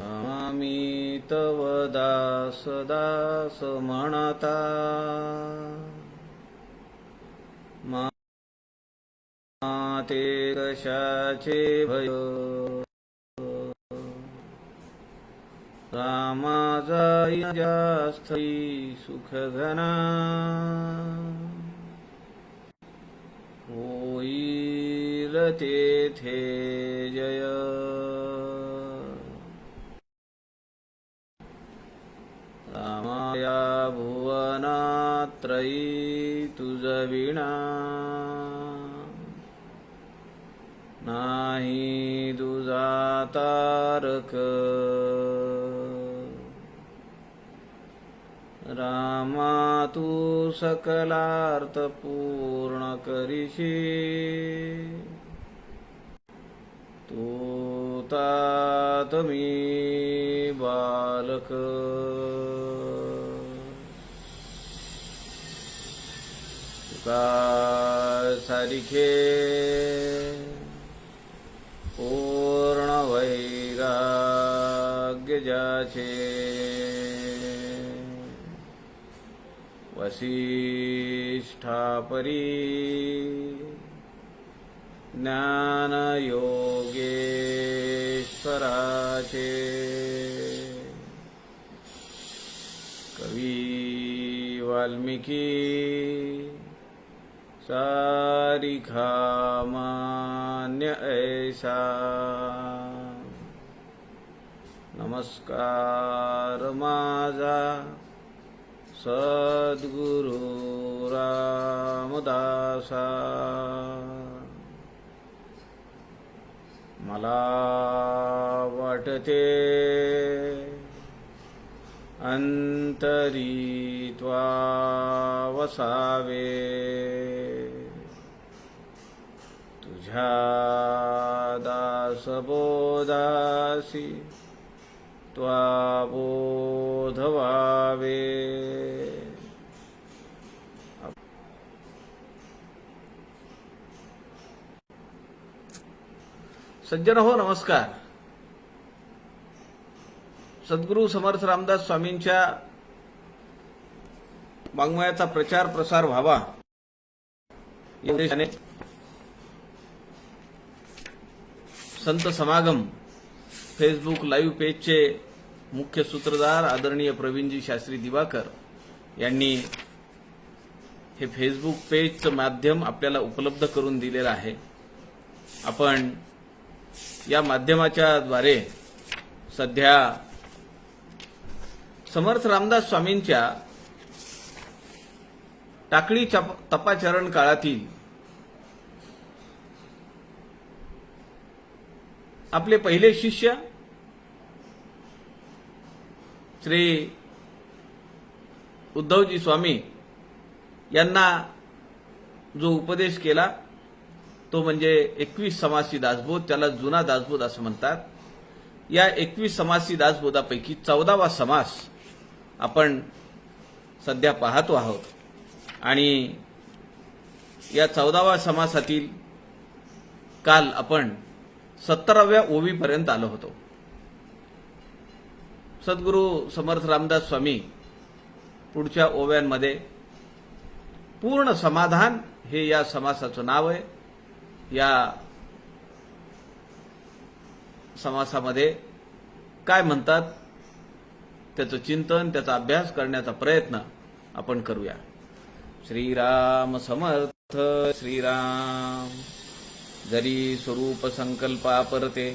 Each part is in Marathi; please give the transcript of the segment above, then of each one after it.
आम्ही तव दास दास म्हणता माते कशाचे भय रामा जाई जास्थी सुख घना होईल तेथे जय रामाया भुवनात्रयी तुझ विणा नाही तुझा तारक रामा तू सकलार्थ पूर्ण करीशी तू तात मी बालक तुका सारिखे पूर्ण वैराग्य जाचे वसिष्ठापरी ज्ञान योगेश्वराचे कवी वाल्मिकी सारिखा मान्य ऐसा नमस्कार माझा सद्गुरु रामदासा मला वाटते अंतरी त्वा वसावे तुझ्या दासबोधासी त्वा बोध व्हावे सज्जन हो नमस्कार. सद्गुरू समर्थ रामदास स्वामींच्या वाङ्मयाचा प्रचार प्रसार व्हावा या उद्देशाने संत समागम फेसबुक लाईव्ह पेजचे मुख्य सूत्रधार आदरणीय प्रवीणजी शास्त्री दिवाकर यांनी हे फेसबुक पेजचं माध्यम आपल्याला उपलब्ध करून दिलेलं आहे. आपण या माध्यमाच्या द्वारे सध्या समर्थ रामदास स्वामींच्या टाकळी तपाचरण काळातील आपले पहिले शिष्य श्री उद्धवजी स्वामी यांना जो उपदेश केला तो म्हणजे 21 समासी दासबोध, त्याला जुना दासबोध असं म्हणतात. या 21 समासी दासबोधापैकी 14वा समास आपण सध्या पाहतो आहोत आणि या 14व्या समासातील काल आपण 17व्या ओवीपर्यंत आलो होतो. सद्गुरू समर्थ रामदास स्वामी पुढच्या ओव्यांमध्ये पूर्ण समाधान हे या समासाचं नाव आहे. या समासामध्ये काय म्हणतात त्याचं चिंतन, त्याचा अभ्यास करण्याचा प्रयत्न आपण करूया. श्रीराम समर्थ. श्रीराम. जरी स्वरूप संकल्पा परते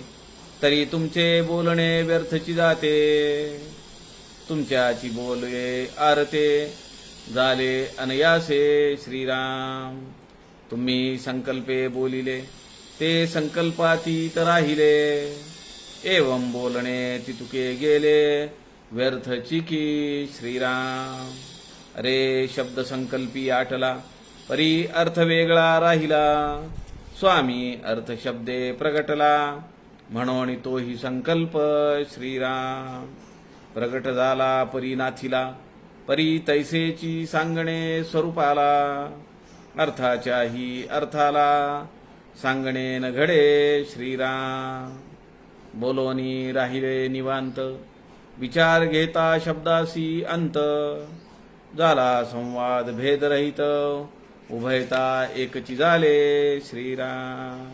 तरी तुमचे बोलणे व्यर्थची जाते. तुमच्याची बोले आरते झाले अनयासे. श्रीराम. तुम्ही संकल्पे बोलिले ते संकल्पातीत राहिले. एवं बोलणे तितुके गेले व्यर्थची की. श्रीराम. अरे शब्द संकल्पी आटला परी अर्थ वेगळा राहिला. स्वामी अर्थ शब्दे प्रगटला म्हणून तोही संकल्प. श्रीराम. प्रगट झाला परी नाथिला परी तैसेची सांगणे स्वरूपाला. अर्थाच्याही अर्थाला सांगणे न घडे. श्रीराम. बोलोनी राहिले निवांत, विचार घेता शब्दासी अंत, झाला संवाद भेदरहित, उभयता एकची झाले श्रीराम.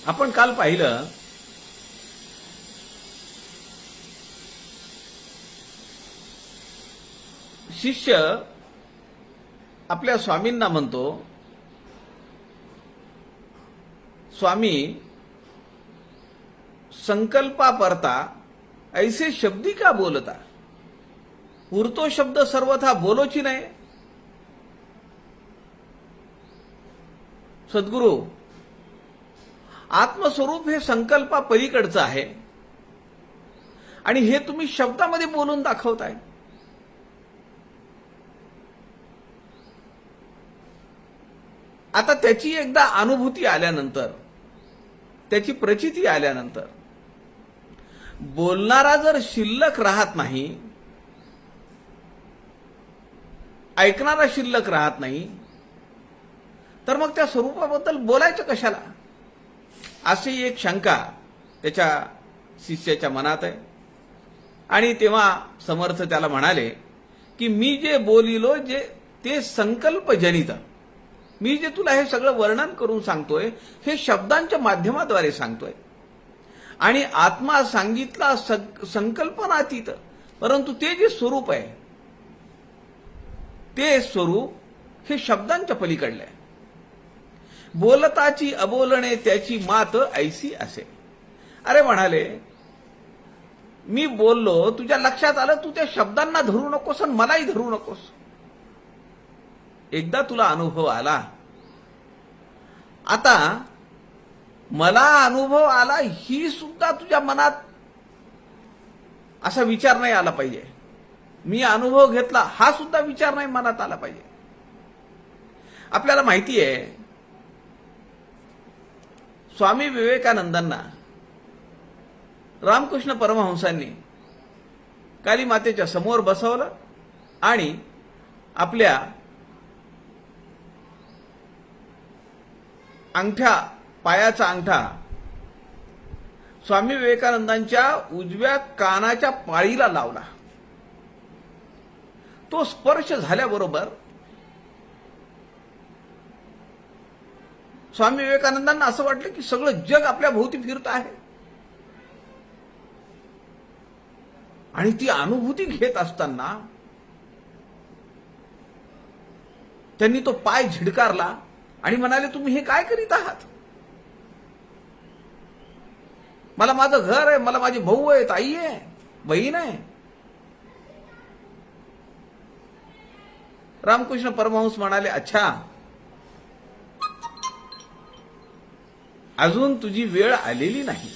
आपण काल पाहिलं शिष्य आपल्या स्वामींना म्हणतो, स्वामी संकल्पा परता ऐसे शब्दी का बोलता, उरतो शब्द सर्वथा बोलोची नाही. सद्गुरू, आत्मस्वरूप हे संकल्पा पलीकडचं आहे आणि हे तुम्ही शब्दामध्ये बोलून दाखवताय. आता त्याची एकदा अनुभूती आल्यानंतर, त्याची प्रचिती आल्यानंतर बोलणारा जर शिल्लक राहत नाही, ऐकणारा शिल्लक राहत नाही, तर मग त्या स्वरूपाबद्दल बोलायचं कशाला, अशी एक शंका त्याच्या शिष्याच्या मनात आहे. आणि तेव्हा समर्थ त्याला म्हणाले की मी जे बोलिलो ते संकल्पजनित, मी जे तुला हे सगळं वर्णन करून सांगतोय हे शब्दांच्या माध्यमाद्वारे सांगतोय. आणि आत्मा सांगितला संकल्पनातीत, परंतु ते जे स्वरूप आहे ते स्वरूप हे शब्दांच्या पलीकडले आहे. बोलताची अबोलणे त्याची मात ऐसी असे. अरे म्हणाले, मी बोललो, तुझ्या लक्षात आलं, तू त्या शब्दांना धरू नकोस आणि मलाही धरू नकोस. एकदा तुला अनुभव आला, आता मला अनुभव आला ही सुद्धा तुझ्या मनात असा विचार नाही आला पाहिजे. मी अनुभव घेतला हा सुद्धा विचार नाही मनात आला पाहिजे. आपल्याला माहिती आहे, स्वामी विवेकानंदांना रामकृष्ण परमहंसांनी काली मातेच्या समोर बसवलं आणि आपल्या अंगठा, पायाचा अंगठा स्वामी विवेकानंदांच्या उजव्या कानाच्या पाळीला लावला. तो स्पर्श झाल्याबरोबर स्वामी विवेकानंदांना असं वाटलं की सगळं जग आपल्या भोवती फिरत आहे. आणि ती अनुभूती घेत असताना त्यांनी तो पाय झिडकारला आणि म्हणाले, तुम्ही हे काय करीत आहात? मला माझं घर आहे, मला माझे भाऊ आहेत, आई आहे, बहीण आहे. रामकृष्ण परमहंस म्हणाले, अच्छा, अजून तुझी वेळ आलेली नाही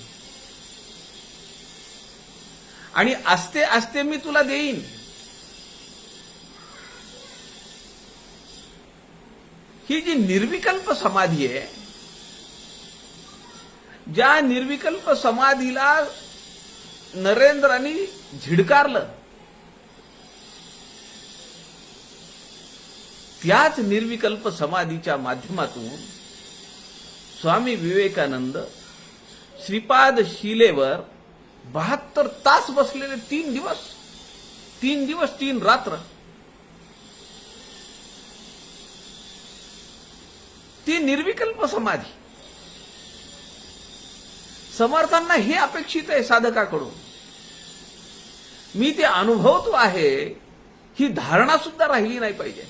आणि आस्ते आस्ते मी तुला देईन. ही जी निर्विकल्प समाधी आहे, ज्या निर्विकल्प समाधीला नरेंद्रांनी झिडकारलं, त्याच निर्विकल्प समाधीच्या माध्यमातून स्वामी विवेकानंद श्रीपाद शिलेवर 72 तास बसलेले, 3 दिवस 3 रात्र, ती निर्विकल्प समाधी. समर्थांना हे अपेक्षित आहे साधकाकडून, मी ते अनुभवतो आहे ही धारणा सुद्धा राहिली नाही पाहिजे.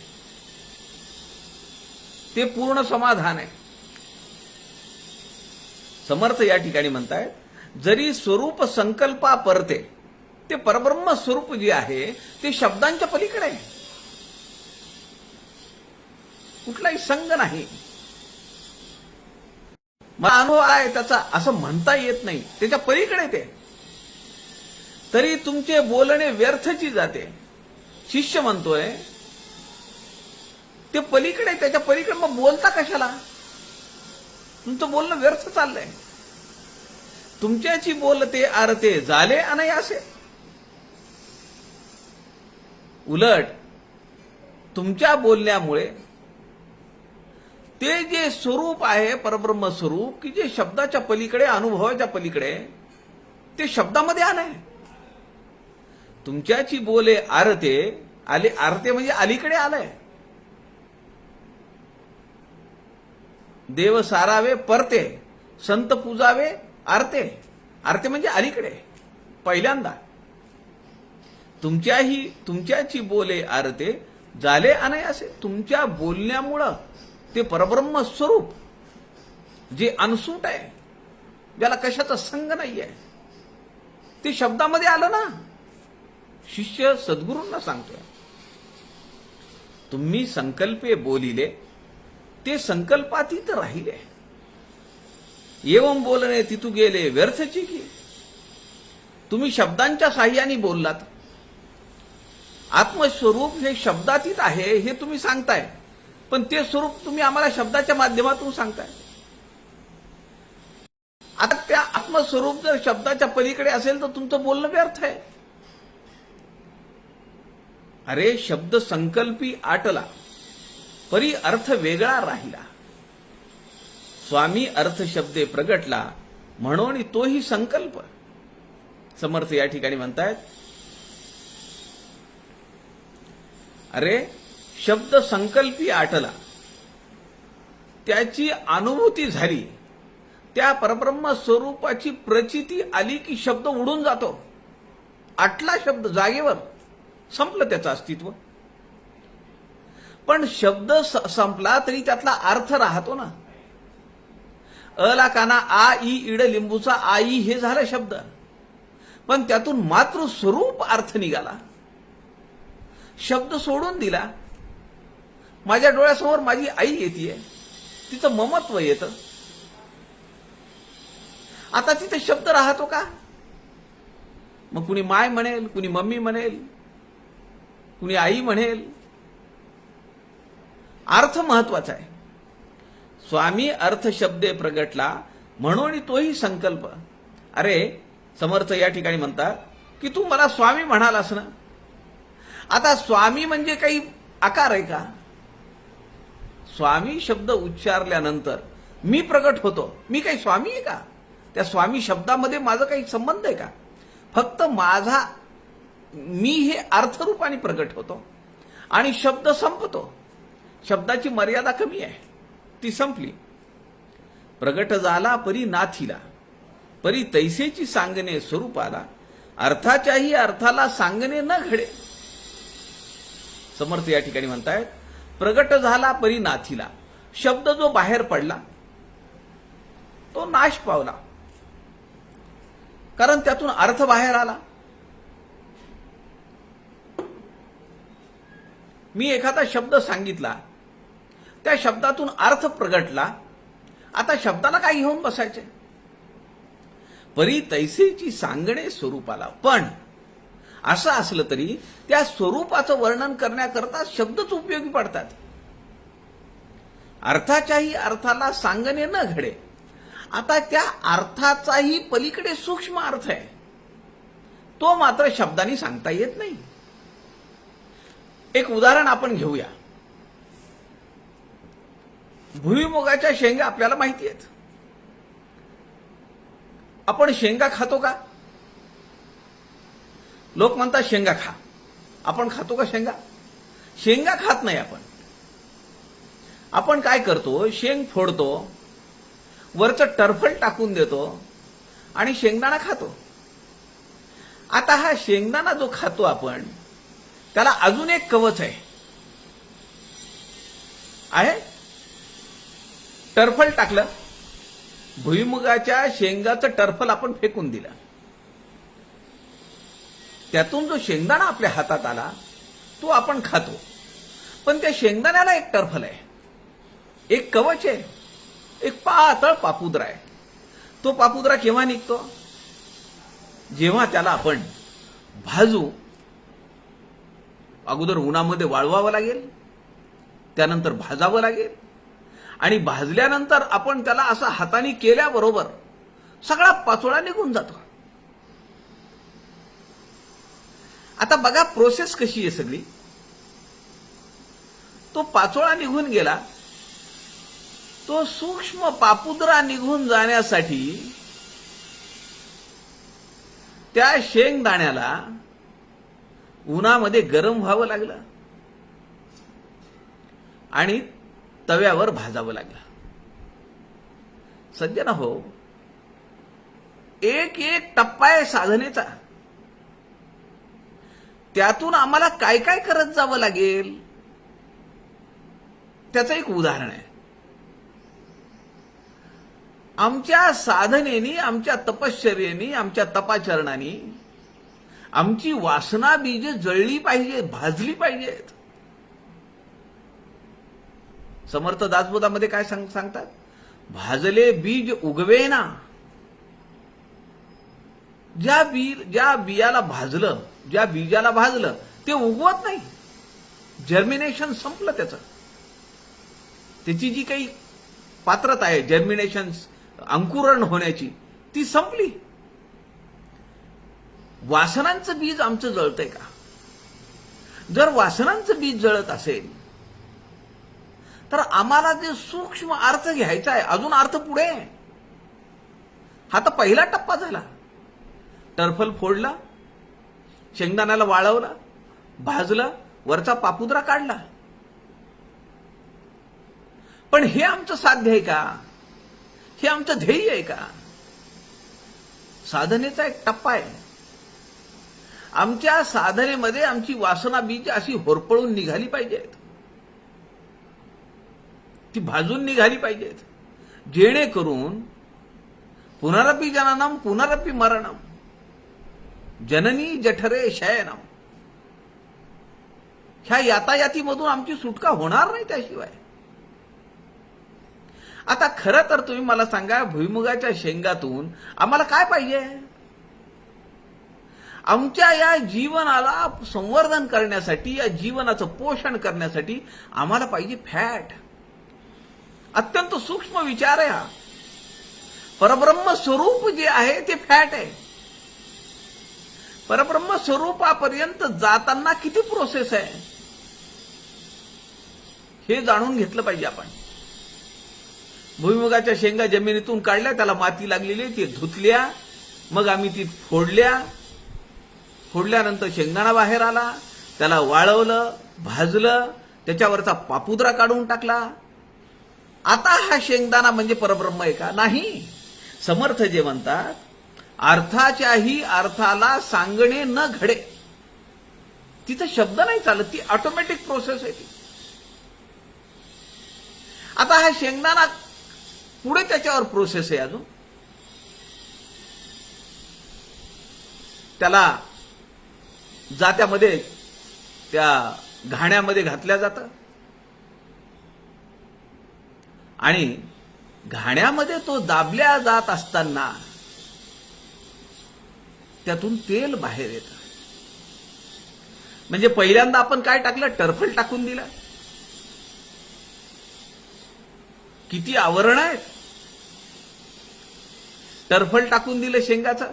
ते पूर्ण समाधान आहे. समर्थ या ठिकाणी म्हणतायत, जरी स्वरूप संकल्पा परते, ते परब्रह्म स्वरूप जे आहे ते शब्दांच्या पलीकडे आहे. कुठलाही संग नाही. मला अनुभव आहे त्याचा असं म्हणता येत नाही, त्याच्या पलीकडे ते. तरी तुमचे बोलणे व्यर्थची जाते. शिष्य म्हणतोय ते पलीकडे, त्याच्या पलीकडे, मग बोलता कशाला? तुमचं बोलणं व्यर्थ चाललंय. तुमच्याची बोलते आरते झाले अनायासे. उलट तुमच्या बोलण्यामुळे ते जे स्वरूप आहे, परब्रह्म स्वरूप, की जे शब्दाच्या पलीकडे, अनुभवाच्या पलीकडे, ते शब्दामध्ये आलंय. तुमच्याची बोले आरते, आले आरते म्हणजे अलीकडे आलंय. देव सारावे परते, संत पूजावे आरते. आरते म्हणजे अलीकडे, पहिल्यांदा. तुमच्याची बोले आरते झाले अनायासे. तुमच्या बोलण्यामुळं ते परब्रह्म स्वरूप जे अनसूट आहे, ज्याला कशाचा संग नाहीये, ते शब्दामध्ये आलं ना. शिष्य सद्गुरूंना सांगतोय, तुम्ही संकल्पे बोलिले ते संकल्पातीत राहिले. एवं बोलणे तिथू गेले व्यर्थची की. तुम्ही शब्दांच्या साह्याने बोललात. आत्मस्वरूप हे शब्दातीत आहे हे तुम्ही सांगताय, पण ते स्वरूप तुम्ही आम्हाला शब्दाच्या माध्यमातून सांगताय. आता त्या आत्मस्वरूप जर शब्दाच्या पलीकडे असेल तर तुमचं बोलणं व्यर्थ आहे. अरे शब्द संकल्पी आटला, परी अर्थ वेगळा राहिला. स्वामी अर्थ शब्दे प्रगटला, म्हणून तोही संकल्प. समर्थ या ठिकाणी म्हणतायत, अरे शब्द संकल्पी आटला, त्याची अनुभूती झाली, त्या परब्रह्म स्वरूपाची प्रचिती आली की शब्द उडून जातो. आटला शब्द जागेवर, संपलं त्याचं अस्तित्व. पण शब्द संपला तरी त्यातला अर्थ राहतो ना. अला काना आ ई इड लिंबूचा आई हे झालं शब्द, पण त्यातून मातृ स्वरूप अर्थ निघाला. शब्द सोडून दिला. माझ्या डोळ्यासमोर माझी आई येते, तिचं ममत्व येतं. आता तिथे शब्द राहतो का? मग कुणी माय म्हणेल, कुणी मम्मी म्हणेल, कुणी आई म्हणेल. अर्थ महत्वाचा आहे. स्वामी अर्थ शब्दे प्रगटला, म्हणून तोही संकल्प. अरे समर्थ या ठिकाणी म्हणतात की तू मला स्वामी म्हणालास ना. आता स्वामी म्हणजे काही आकार आहे का? स्वामी शब्द उच्चारल्यानंतर मी प्रगट होतो. मी काही स्वामी आहे का? त्या स्वामी शब्दामध्ये माझा काही संबंध आहे का? फक्त माझा मी हे अर्थरूपाने प्रगट होतो आणि शब्द संपतो. शब्दाची मर्यादा कमी आहे, ती संपली. प्रगट झाला परी नाथीला, परी तैसेची सांगणे स्वरूपाला, अर्थाच्याही अर्थाला सांगणे न घडे. समर्थ या ठिकाणी म्हणतायत, प्रगट झाला परी नाथीला. शब्द जो बाहेर पडला तो नाश पावला, कारण त्यातून अर्थ बाहेर आला. मी एखादा शब्द सांगितला, त्या शब्दातून अर्थ प्रगटला. आता शब्दाला काय घेऊन बसायचे? परी तैसेची सांगणे स्वरूपाला. पण असं असलं तरी त्या स्वरूपाचं वर्णन करण्याकरता शब्दच उपयोगी पडतात. अर्थाच्याही अर्थाला सांगणे न घडे. आता त्या अर्थाचाही पलीकडे सूक्ष्म अर्थ आहे, तो मात्र शब्दांनी सांगता येत नाही. एक उदाहरण आपण घेऊया. भुईमुगाच्या शेंगा आपल्याला माहिती आहेत. आपण शेंगा खातो का? लोक म्हणतात शेंगा खा. आपण खातो का शेंगा? शेंगा खात नाही आपण. आपण काय करतो? शेंग फोडतो, वरचं टरफल टाकून देतो आणि शेंगदाणा खातो. आता हा शेंगदाणा जो खातो आपण, त्याला अजून एक कवच आहे. टरफल टाकलं, भुईमुगाच्या शेंगाचं टरफल आपण फेकून दिलं. त्यातून जो शेंगदाणा आपल्या हातात आला तो आपण खातो. पण त्या शेंगदाण्याला एक टरफल आहे, एक कवच आहे, एक पातळ पापुद्रा आहे. तो पापुद्रा केव्हा निघतो? जेव्हा त्याला आपण भाजू. अगोदर उन्हामध्ये वाळवावं लागेल, त्यानंतर भाजावं लागेल, आणि भाजल्यानंतर आपण त्याला असं हाताने केल्याबरोबर सगळा पाचोळा निघून जातो. आता बघा प्रोसेस कशी आहे सगळी. तो पाचोळा निघून गेला, तो सूक्ष्म पापुद्रा निघून जाण्यासाठी त्या शेंगदाण्याला उन्हामध्ये गरम व्हावं लागलं आणि तव्यावर भाजावं लागलं. सज्जन हो, एक एक टप्पा आहे साधनेचा. त्यातून आम्हाला काय काय करत जावं लागेल त्याचं एक उदाहरण आहे. आमच्या साधनेनी, आमच्या तपश्चर्येनी, आमच्या तपाचरणानी आमची वासना बीज जळली पाहिजेत, भाजली पाहिजेत. समर्थ दासबोधामध्ये काय सांगतात? भाजले बीज उगवेना. ज्या बियाला भाजलं, ज्या बीजाला भाजलं ते उगवत नाही. जर्मिनेशन संपलं त्याचं. त्याची जी काही पात्रता आहे जर्मिनेशन, अंकुरण होण्याची, ती संपली. वासनांचं बीज आमचं जळतंय का? जर वासनांचं बीज जळत असेल तर आम्हाला जे सूक्ष्म अर्थ घ्यायचा आहे, अजून अर्थ पुढे आहे. हा तर पहिला टप्पा झाला. टरफल फोडला, शेंगदाण्याला वाळवला, भाजला, वरचा पापुद्रा काढला. पण हे आमचं साध्य आहे का? हे आमचं ध्येय आहे का? साधनेचा एक टप्पा आहे. आमच्या साधनेमध्ये आमची वासना बीज अशी होरपळून निघाली पाहिजेत, ती भाजून निघाली पाहिजेत, जेणेकरून पुनरपि जननम पुनरपि मरणम जननी जठरे शयनम, ह्या यातायातीमधून आमची सुटका होणार नाही त्याशिवाय. आता खरं तर तुम्ही मला सांगा, भुईमुगाच्या शेंगातून आम्हाला काय पाहिजे? आमच्या या जीवनाला संवर्धन करण्यासाठी, या जीवनाचं पोषण करण्यासाठी आम्हाला पाहिजे फॅट. अत्यंत सूक्ष्म विचार आहे हा. परब्रह्म स्वरूप जे आहे ते फॅट आहे. परब्रह्म स्वरूपापर्यंत जाताना किती प्रोसेस आहे हे जाणून घेतलं पाहिजे आपण. भुईमुगाच्या शेंगा जमिनीतून काढल्या, त्याला माती लागलेली, ती धुतल्या, मग आम्ही ती फोडल्या. फोडल्यानंतर शेंगदाणा बाहेर आला, त्याला वाळवलं, भाजलं, त्याच्यावरचा पापुद्रा काढून टाकला. आता हा शेंगदाणा म्हणजे परब्रह्म आहे का? नाही. समर्थ जे म्हणतात, अर्थाच्याही अर्थाला सांगणे न घडे. तिथं शब्द नाही चालत, ती ऑटोमॅटिक प्रोसेस आहे ती. आता हा शेंगदाणा पुढे त्याच्यावर प्रोसेस आहे अजून. त्याला जात्यामध्ये, त्या घाण्यामध्ये घातल्या जातं आणि घाण्यामध्ये तो दाबल्या जात असताना त्यातून तेल बाहेर येतं. म्हणजे पहिल्यांदा आपण काय टाकलं? टरफल टाकून दिलं. किती आवरण आहेत. टरफल टाकून दिलं शेंगाचं.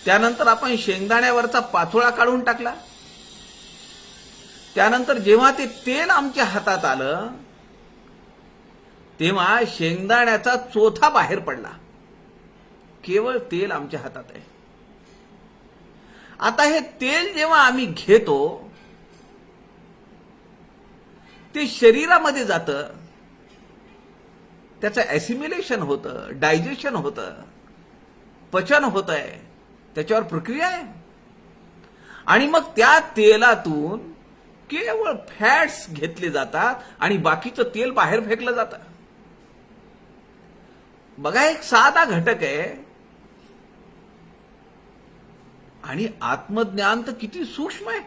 त्यानंतर आपण शेंगदाण्यावरचा पाचोळा काढून टाकला. त्यानंतर जेव्हा ते तेल आमच्या हातात आलं तेव्हा शेंगदाण्याचा चोथा बाहेर पडला. केवळ तेल आमच्या हातात आहे. आता हे तेल जेव्हा आम्ही घेतो ते शरीरामध्ये जातं, त्याचं ॲसिमिलेशन होतं, डायजेशन होतं, पचन होत आहे, त्याच्यावर प्रक्रिया आहे. आणि मग त्या तेलातून केवळ फॅट्स घेतले जातात आणि बाकीचं तेल बाहेर फेकलं जातं. बघा, एक साधा घटक आहे आणि आत्मज्ञान तर किती सूक्ष्म आहे.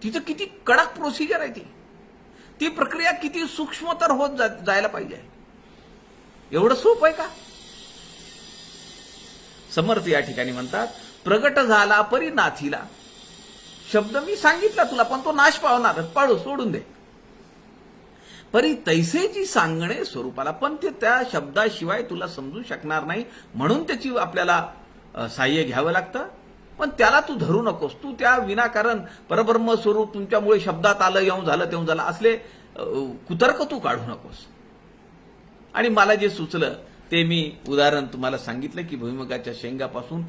तिचं किती कडक प्रोसिजर आहे. ती प्रक्रिया किती सूक्ष्मतर होत जायला पाहिजे. एवढं सोपं आहे का? समर्थ या ठिकाणी म्हणतात, प्रगट झाला परी नाथीला. शब्द मी सांगितला तुला, पण तो नाश पावणार, पाळू सोडून दे. परी तैसेची सांगणे स्वरूपाला, पण ते त्या शब्दाशिवाय तुला समजू शकणार नाही, म्हणून त्याची आपल्याला साह्य घ्यावं लागतं. पण त्याला तू धरू नकोस. तू त्या विनाकारण परब्रह्म स्वरूप तुमच्यामुळे शब्दात आलं, येऊन झालं, तेऊन झालं, असले कुतर्क तू काढू नकोस. आणि मला जे सुचलं ते मी उदाहरण तुम्हाला सांगितलं की भुईमुगाच्या शेंगापासून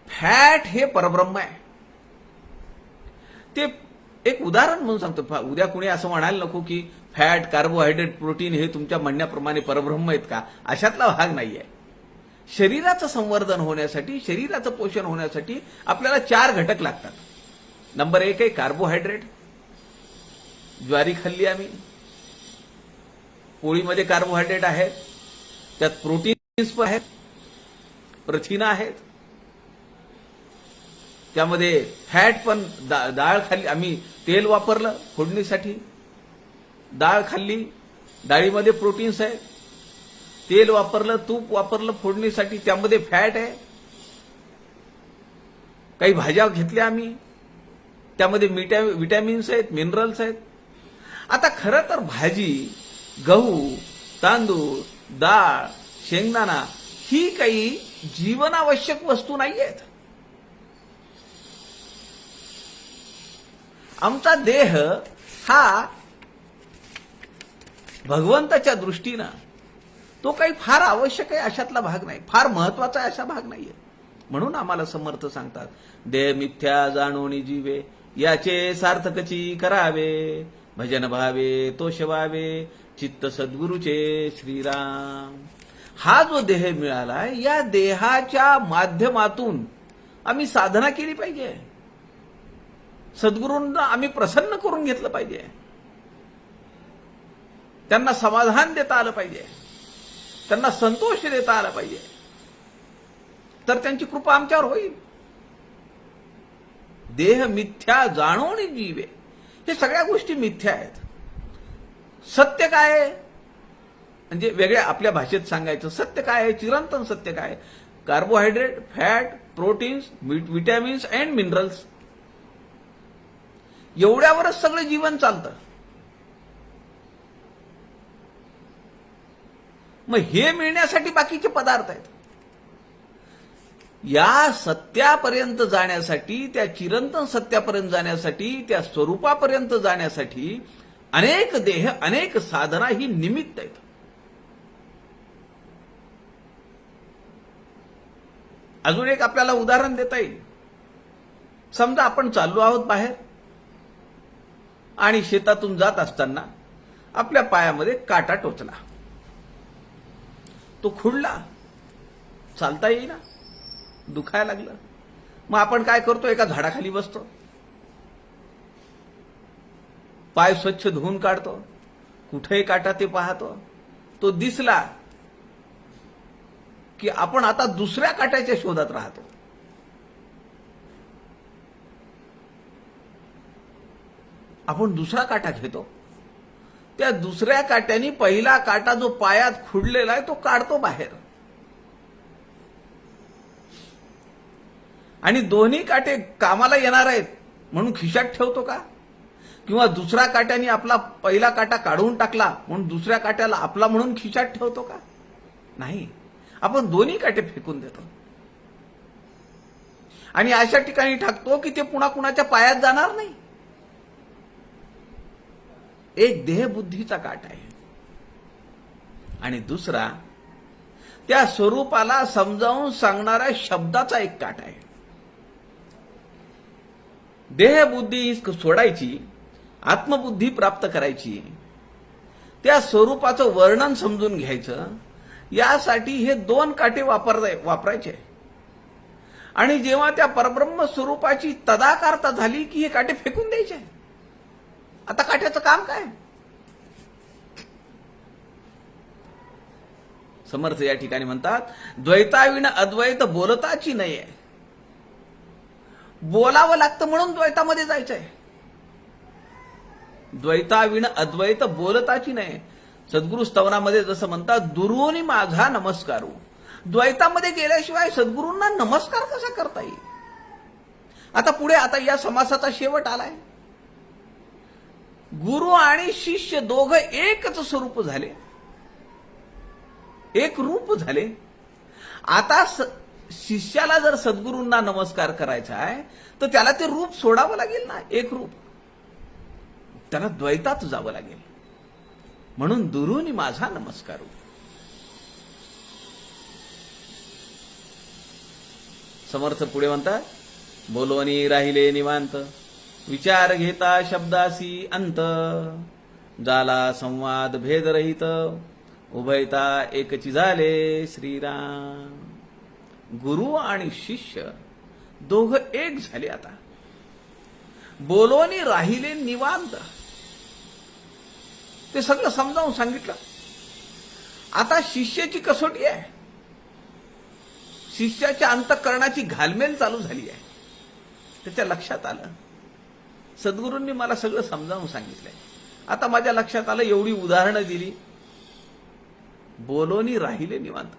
फॅट हे परब्रह्म आहे. ते एक उदाहरण म्हणून सांगतो. उद्या कुणी असं म्हणायला नको की फॅट, कार्बोहायड्रेट, प्रोटीन हे तुमच्या म्हणण्याप्रमाणे परब्रह्म आहेत का, अशातला भाग नाहीये. शरीराचं संवर्धन होण्यासाठी, शरीराचं पोषण होण्यासाठी आपल्याला 4 घटक लागतात. नंबर 1 आहे कार्बोहायड्रेट. ज्वारी खाल्ली आम्ही, पोळीमध्ये कार्बोहायड्रेट आहेत, त्यात प्रोटीन्स पण आहेत, प्रथिना आहेत, त्यामध्ये फॅट पण. डाळ खाल्ली आम्ही, तेल वापरलं फोडणीसाठी, डाळ खाल्ली, डाळीमध्ये प्रोटीन्स आहेत, तेल वापरलं, तूप वापरलं फोडणीसाठी, त्यामध्ये फॅट आहे. काही भाज्या घेतल्या आम्ही, त्यामध्ये विटॅमिन्स आहेत, मिनरल्स आहेत. आता खरं तर भाजी, गहू, तांदूळ, डाळ, शेंगदाणा ही काही जीवनावश्यक वस्तू नाही आहेत. आमचा देह हा भगवंताच्या दृष्टीनं तो काही फार आवश्यक आहे अशातला भाग नाही, फार महत्वाचा आहे असा भाग नाहीये. म्हणून आम्हाला समर्थ सांगतात, देह मिथ्या जाणोनी जीवे, याचे सार्थकची करावे, भजन भावे तोष व्हावे, चित्त सद्गुरूचे श्रीराम. हा जो देह मिळालाय, या देहाच्या माध्यमातून आम्ही साधना केली पाहिजे. सद्गुरूंना आम्ही प्रसन्न करून घेतलं पाहिजे, त्यांना समाधान देता आलं पाहिजे, त्यांना संतोष देता आला पाहिजे, तर त्यांची कृपा आमच्यावर होईल. देह मिथ्या जाणोनी जीवे, हे सगळ्या गोष्टी मिथ्या आहेत. सत्य काय आहे, म्हणजे वेगळ्या आपल्या भाषेत सांगायचं, सत्य काय आहे, चिरंतन सत्य काय आहे? Carbohydrate, fat, proteins, vitamins and minerals, एवढ्यावरच सगळं जीवन चालतं. मग हे मिळण्यासाठी बाकीचे पदार्थ आहेत. या सत्यापर्यंत जाण्यासाठी, त्या चिरंतन सत्यापर्यंत जाण्यासाठी, त्या स्वरूपापर्यंत जाण्यासाठी अनेक देह, अनेक साधना ही निमित्त आहेत. अजून एक आपल्याला उदाहरण देता येईल. समजा आपण चाललो आहोत बाहेर आणि शेतातून जात असताना आपल्या पायामध्ये काटा टोचला, तो खुडला, चालता येईना, दुखायला लागलं. मग आपण काय करतो, एका झाडाखाली बसतो, पाय स्वच्छ धुवून काढतो, कुठेही काटा ते पाहतो, तो दिसला की आपण आता दुसऱ्या काट्याच्या शोधात राहतो. आपण दुसरा काटा घेतो, त्या दुसऱ्या काट्याने पहिला काटा जो पायात खुडलेला आहे तो काढतो बाहेर, आणि दोन्ही काटे कामाला येणार आहेत म्हणून खिशात ठेवतो का? किंवा दुसऱ्या काट्याने आपला पहिला काटा काढून टाकला म्हणून दुसऱ्या काट्याला आपला म्हणून खिशात ठेवतो का? नाही, आपण दोन्ही काटे फेकून देतो आणि अशा ठिकाणी टाकतो की ते पुन्हा कुणाच्या पायात जाणार नाही. एक देहबुद्धीचा काट आहे आणि दुसरा त्या स्वरूपाला समजावून सांगणाऱ्या शब्दाचा एक काट आहे. देहबुद्धी सोडायची, आत्मबुद्धी प्राप्त करायची, त्या स्वरूपाचं वर्णन समजून घ्यायचं, यासाठी हे 2 काटे वापरायचे. आणि जेव्हा त्या परब्रह्म स्वरूपाची तदाकारता झाली की हे काटे फेकून द्यायचे. आता काट्याचं काम काय? समर्थ या ठिकाणी म्हणतात, द्वैताविण अद्वैत बोलताची नाहीये. बोलावं लागतं म्हणून द्वैतामध्ये जायचंय. द्वैताविण अद्वैत बोलताची नाही. सद्गुरु स्तवनामध्ये जसं म्हणतात, दुरोनी माझा नमस्कारू. द्वैतामध्ये गेल्याशिवाय सद्गुरूंना नमस्कार कसा करता येईल? आता पुढे आता या समासाचा शेवट आलाय. गुरु आणि शिष्य दोघं एकच स्वरूप झाले, एक रूप झाले. आता शिष्याला जर सद्गुरूंना नमस्कार करायचा आहे तर त्याला ते रूप सोडावं लागेल ना, एक रूप. त्याला द्वैतात जावं लागेल. म्हणून दुरुनी माझा नमस्कारू. समर्थ पुढे म्हणतात, बोलोनी राहिले निवांत, विचार घेता शब्दासी अंत, झाला संवाद भेदरहित, उभयता एकची झाले श्रीराम. गुरु आणि शिष्य दोघं एक झाले. आता बोलोनी राहिले निवांत, ते सगळं समजावून सांगितलं. आता शिष्याची कसोटी आहे, शिष्याच्या अंतःकरणाची घालमेल चालू झाली आहे. त्याच्या लक्षात आलं, सद्गुरूंनी मला सगळं समजावून सांगितलंय. आता माझ्या लक्षात आलं, एवढी उदाहरणं दिली, बोलोनी राहिले निवांत.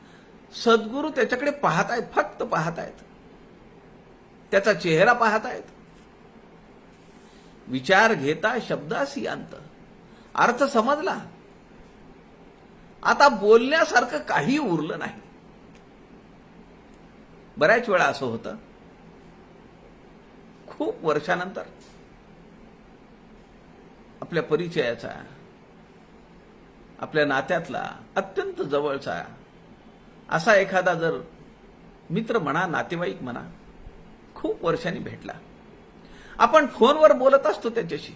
सद्गुरू त्याच्याकडे पाहतायत, फक्त पाहतायत, त्याचा चेहरा पाहतायत. विचार घेता शब्दासी अंत, अर्थ समजला. आता बोलण्यासारखं काही उरलं नाही. बऱ्याच वेळा असं होतं, खूप वर्षानंतर आपल्या परिचयाचा, आपल्या नात्यातला अत्यंत जवळचा असा एखादा जर मित्र म्हणा, नातेवाईक म्हणा, खूप वर्षांनी भेटला. आपण फोनवर बोलत असतो त्याच्याशी,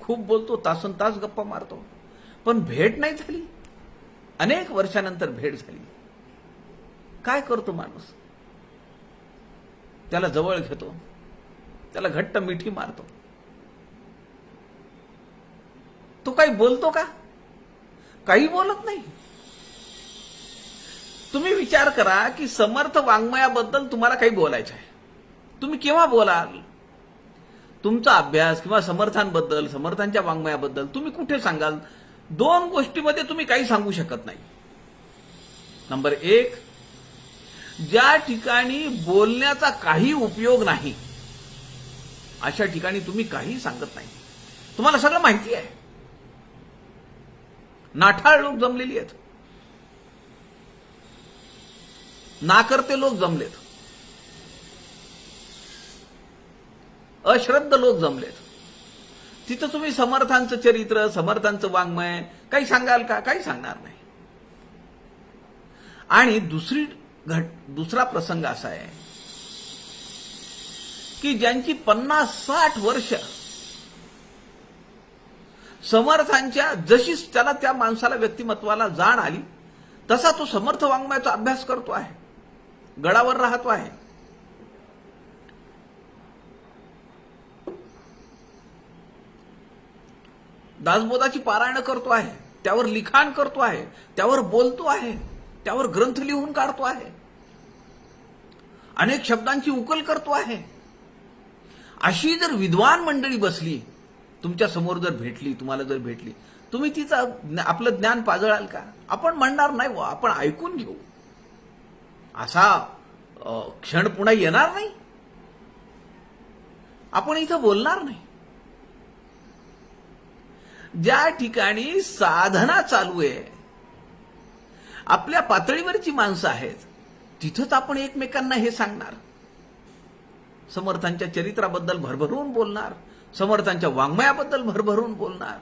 खूप बोलतो, तासन तास गप्पा मारतो, पण भेट नाही झाली. अनेक वर्षानंतर भेट झाली. काय करतो माणूस? त्याला जवळ घेतो, त्याला घट्ट मिठी मारतो. तो काही बोलतो का? काही बोलत नाही. तुम्ही विचार करा की समर्थ वाङ्मयाबद्दल तुम्हाला काही बोलायचं आहे, तुम्ही केव्हा बोलाल? तुमचा अभ्यास किंवा समर्थांबद्दल, समर्थांच्या वाङ्मयाबद्दल तुम्ही कुठे सांगाल? दोन गोष्टीमध्ये तुम्ही काही सांगू शकत नाही. नंबर एक, ज्या ठिकाणी बोलण्याचा काही उपयोग नाही अशा ठिकाणी तुम्ही काही सांगत नाही. तुम्हाला सगळं माहिती आहे. नाठाळ लोक जमलेली आहेत, नाकर्ते लोक जमलेत, अश्रद्ध लोक जमलेत. तिथं तुम्ही समर्थांचं चरित्र, समर्थांचं वाङ्मय काही सांगाल का? काही सांगणार नाही. आणि दुसरा प्रसंग असा आहे की ज्यांची 50-60 वर्ष समर्थांच्या, जशी त्याला त्या माणसाला व्यक्तिमत्वाला जाण आली तसा तो समर्थ वाङ्मयाचा अभ्यास करतो आहे, गडावर राहतो आहे. दासबोधाची पारायण करतो आहे, त्यावर लिखाण करतो आहे, त्यावर बोलतो आहे, त्यावर ग्रंथ लिहून काढतो आहे, अनेक शब्दांची उकल करतो आहे. अशी जर विद्वान मंडळी बसली तुमच्या समोर, जर भेटली, तुम्हाला जर भेटली, तुम्ही तिचं आपलं ज्ञान पाजळाल का? आपण म्हणणार नाही, व आपण ऐकून घेऊ, असा क्षण पुन्हा येणार नाही. आपण इथं बोलणार नाही. ज्या ठिकाणी साधना चालू आहे, आपल्या पातळीवरची माणसं आहेत, तिथंच आपण एकमेकांना हे सांगणार, समर्थांच्या चरित्राबद्दल भरभरून बोलणार, समर्थांच्या वाङ्मयाबद्दल भरभरून बोलणार.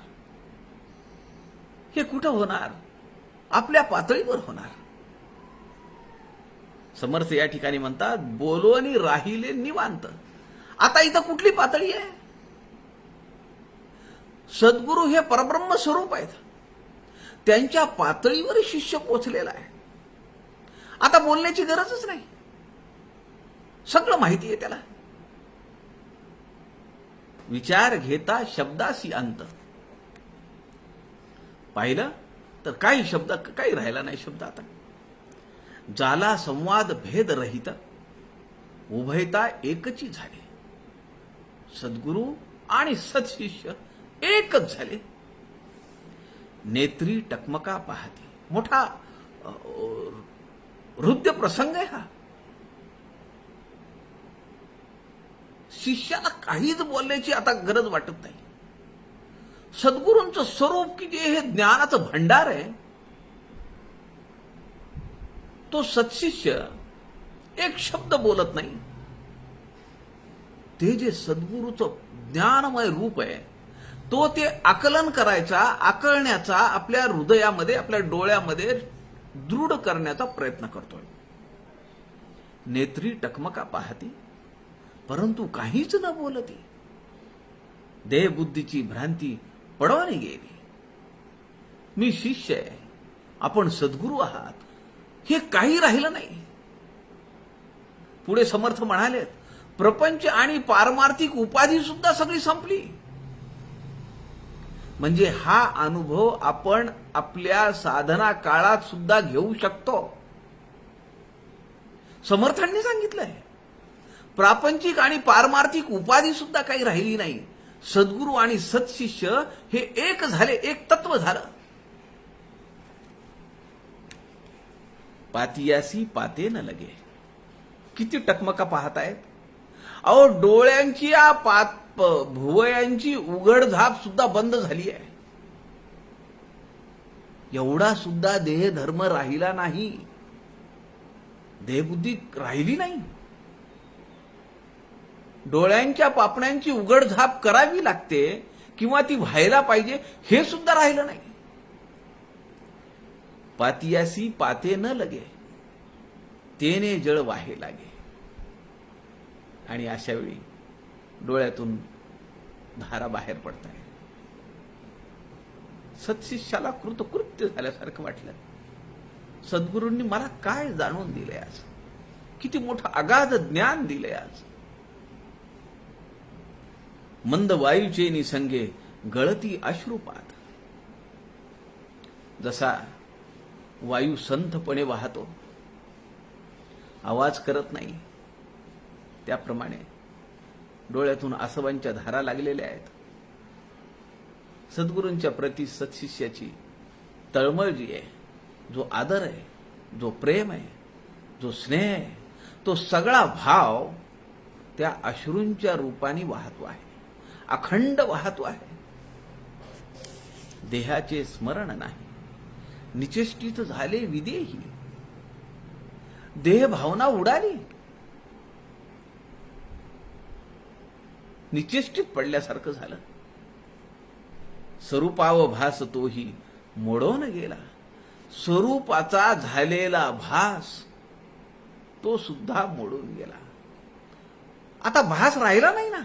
हे कुठं होणार? आपल्या पातळीवर होणार. समर्थ या ठिकाणी म्हणतात, बोलोनी राहिले निवांत. आता इथं कुठली पातळी आहे? सद्गुरू हे परब्रह्म स्वरूप आहेत, त्यांच्या पातळीवर शिष्य पोचलेला आहे. आता बोलण्याची गरजच नाही, सगळं माहिती आहे त्याला. विचार घेता शब्दासी अंत. पाहिलं तर काही शब्द, काही राहिला नाही शब्द. आता झाला संवाद भेद रहित, उभयता एकची झाले. सद्गुरू आणि सत्शिष्य एकच झाले. नेत्री टकमका पाहते. मोठा हृदय प्रसंग आहे हा. शिष्याला काहीच बोलण्याची आता गरज वाटत नाही. सद्गुरूंचं स्वरूप की जे हे ज्ञानाचं भंडार आहे, तो सत्शिष्य एक शब्द बोलत नाही. ते जे सद्गुरूचं ज्ञानमय रूप आहे, तो ते आकलन करायचा, आकळण्याचा, आपल्या हृदयामध्ये, आपल्या डोळ्यामध्ये दृढ करण्याचा प्रयत्न करतोय. नेत्री टकमका पाहती, परंतु काहीच न बोलती. देहबुद्धीची भ्रांती पडवाने गेली. मी शिष्य आहे, आपण सद्गुरू आहात, हे काही राहिलं नाही. पुढे समर्थ म्हणाले, प्रपंच आणि पारमार्थिक उपाधी सुद्धा सगळी संपली. म्हणजे हा अनुभव आपण आपल्या साधना काळात सुद्धा घेऊ शकतो. समर्थांनी सांगितलंय, प्रापंचिक आणि पारमार्थिक उपाधी सुद्धा काही राहिली नाही. सद्गुरू आणि सत्शिष्य हे एक झाले, एक तत्व झालं. पातियासी पाते न लगे. किती टकमका पाहतायत. अहो, डोळ्यांची भुवयांची उघडझाप सुद्धा बंद झाली आहे. एवढा सुद्धा देहधर्म राहिला नाही, देहबुद्धी राहिली नाही. डोळ्यांच्या पापण्यांची उघडझाप करावी लागते किंवा ती व्हायला पाहिजे, हे सुद्धा राहिलं नाही. पातियासी पाते न लगे, तेने जळ वाहे लागे. आणि अशा वेळी डोळ्यातून धारा बाहेर पडत आहे. सत्शिष्याला कृतकृत्य झाल्यासारखं वाटलं. सद्गुरूंनी मला काय जाणून दिले आज, किती मोठं अगाध ज्ञान दिले आज. मंद वायूचे निसंगे गळती अश्रुपात. जसा वायू संथपणे वाहतो, आवाज करत नाही, त्याप्रमाणे डोळ्यातून आसवांच्या धारा लागलेल्या आहेत. सद्गुरूंच्या प्रति सत्शिष्याची तळमळ जी आहे, जो आदर आहे, जो प्रेम आहे, जो स्नेह आहे, तो सगळा भाव त्या अश्रूंच्या रूपाने वाहतो आहे, अखंड वाहतो आहे. देहाचे स्मरण नाही, निचेष्टित झाले विदेही. देह भावना उडाली, निचेष्टित पडल्यासारखं झालं. स्वरूपाव भास तोही मोडून गेला. स्वरूपाचा झालेला भास तो सुद्धा मोडून गेला. आता भास राहिला नाही ना,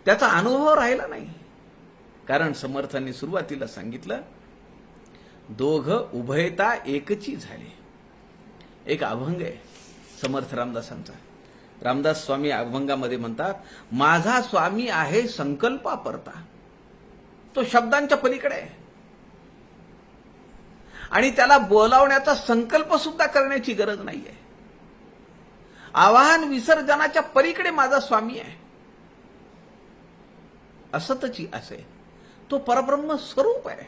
त्याचा अनुभव राहिला नाही. कारण समर्थांनी सुरुवातीला सांगितलं, दोघ उभयता एकची झाले. एक अभंग आहे समर्थ रामदासांचा. रामदास स्वामी अभंगामध्ये म्हणतात, माझा स्वामी आहे संकल्पा परता. तो शब्दांच्या पलीकडे आहे आणि त्याला बोलावण्याचा संकल्प सुद्धा करण्याची गरज नाहीये. आवाहन विसर्जनाच्या पलीकडे माझा स्वामी आहे. असतची असे तो परब्रह्म स्वरूप आहे.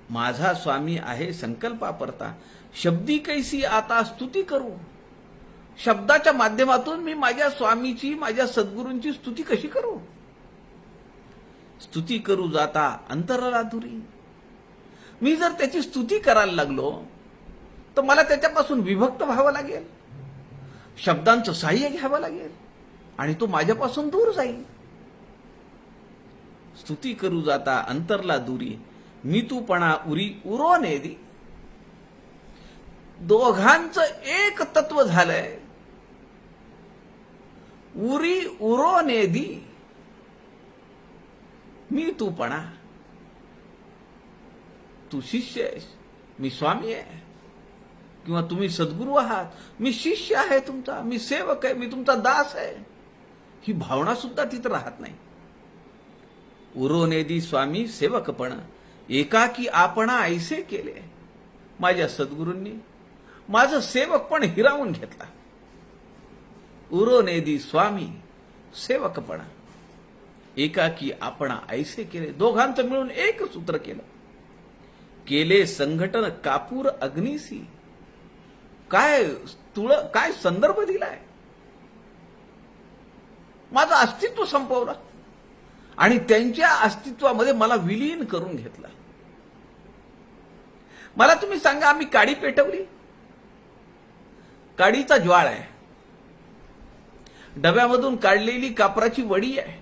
माझा स्वामी आहे संकल्पा परता. शब्दी कैसी आता स्तुती करू. शब्दाच्या माध्यमातून मी माझ्या स्वामीची, माझ्या सद्गुरूंची स्तुती कशी करू. स्तुती करू जाता अंतराला दुरी. मी जर त्याची स्तुती करायला लागलो तर मला त्याच्यापासून विभक्त व्हावं लागेल, शब्दांचं साह्य घ्यावं लागेल आणि तो माझ्यापासून दूर जाईल. स्तुती करू जाता अंतरला दुरी, मी तूपणा उरी उरो नेदी. दोघांचं एक तत्व झालंय. उरी उरो नेदी, मी तूपणा. तू शिष्य आहेस, मी स्वामी आहे. किंवा तुम्ही सद्गुरू आहात, मी शिष्य आहे तुमचा, मी सेवक आहे, मी तुमचा दास आहे. ही भावना सुद्धा तिथं राहत नाही. उरोनेदी स्वामी सेवकपण, एकाकी आपणा ऐसे केले. माझ्या सद्गुरूंनी माझं सेवकपण हिरावून घेतला. उरोनेदी स्वामी सेवकपणा, एकाकी आपणा ऐसे केले. दोघांचं मिळून एक सूत्र केलं. केले संघटन कापूर अग्निसी. काय संदर्भ दिलाय. माझं अस्तित्व संपवलं आणि त्यांच्या अस्तित्वामध्ये मला विलीन करून घेतलं. मला तुम्ही सांगा, आम्ही काडी पेटवली. काडीचा ज्वाळ आहे, डब्यामधून काढलेली कापराची वडी आहे,